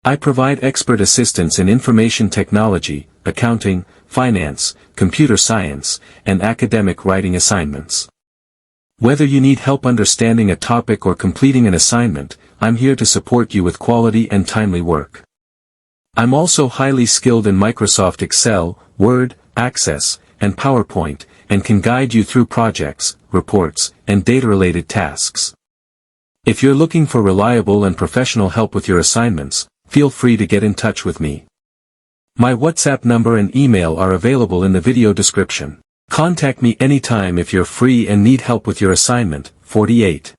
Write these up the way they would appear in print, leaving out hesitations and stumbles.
I provide expert assistance in information technology, accounting, finance, computer science, and academic writing assignments. Whether you need help understanding a topic or completing an assignment, I'm here to support you with quality and timely work. I'm also highly skilled in Microsoft Excel, Word, Access, and PowerPoint, and can guide you through projects, reports, and data-related tasks. If you're looking for reliable and professional help with your assignments, feel free to get in touch with me. My WhatsApp number and email are available in the video description. Contact me anytime if you're free and need help with your assignment. 48.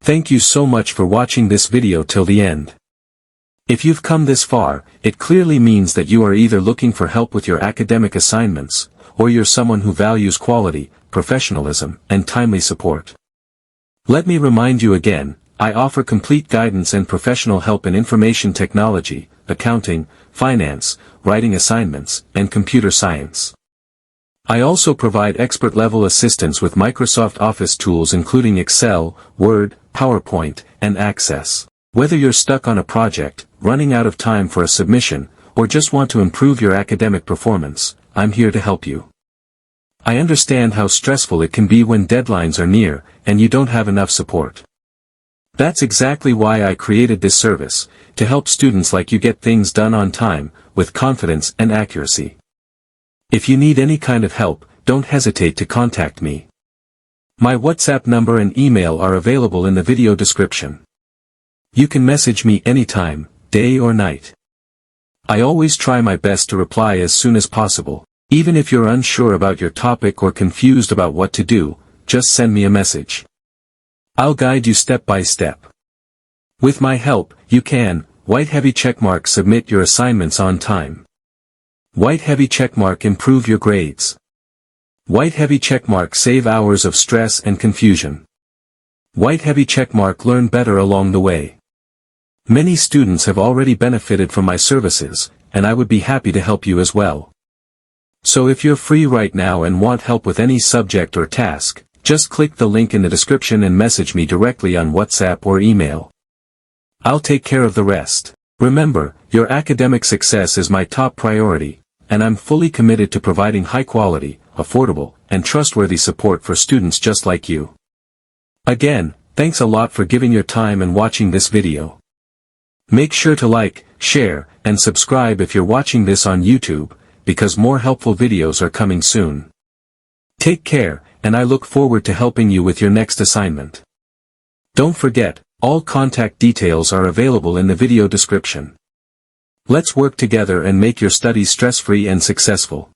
Thank you so much for watching this video till the end. If you've come this far, it clearly means that you are either looking for help with your academic assignments, or you're someone who values quality, professionalism, and timely support. Let me remind you again, I offer complete guidance and professional help in information technology, accounting, finance, writing assignments, and computer science. I also provide expert-level assistance with Microsoft Office tools including Excel, Word, PowerPoint, and Access. Whether you're stuck on a project, running out of time for a submission, or just want to improve your academic performance, I'm here to help you. I understand how stressful it can be when deadlines are near, and you don't have enough support. That's exactly why I created this service, to help students like you get things done on time, with confidence and accuracy. If you need any kind of help, don't hesitate to contact me. My WhatsApp number and email are available in the video description. You can message me anytime, day or night. I always try my best to reply as soon as possible. Even if you're unsure about your topic or confused about what to do, just send me a message. I'll guide you step by step. With my help, you can, white heavy checkmark, submit your assignments on time. White heavy checkmark, improve your grades. White heavy checkmark, save hours of stress and confusion. White heavy checkmark, learn better along the way. Many students have already benefited from my services, and I would be happy to help you as well. So if you're free right now and want help with any subject or task, just click the link in the description and message me directly on WhatsApp or email. I'll take care of the rest. Remember, your academic success is my top priority, and I'm fully committed to providing high-quality, affordable, and trustworthy support for students just like you. Again, thanks a lot for giving your time and watching this video. Make sure to like, share, and subscribe if you're watching this on YouTube, because more helpful videos are coming soon. Take care, and I look forward to helping you with your next assignment. Don't forget, all contact details are available in the video description. Let's work together and make your studies stress-free and successful.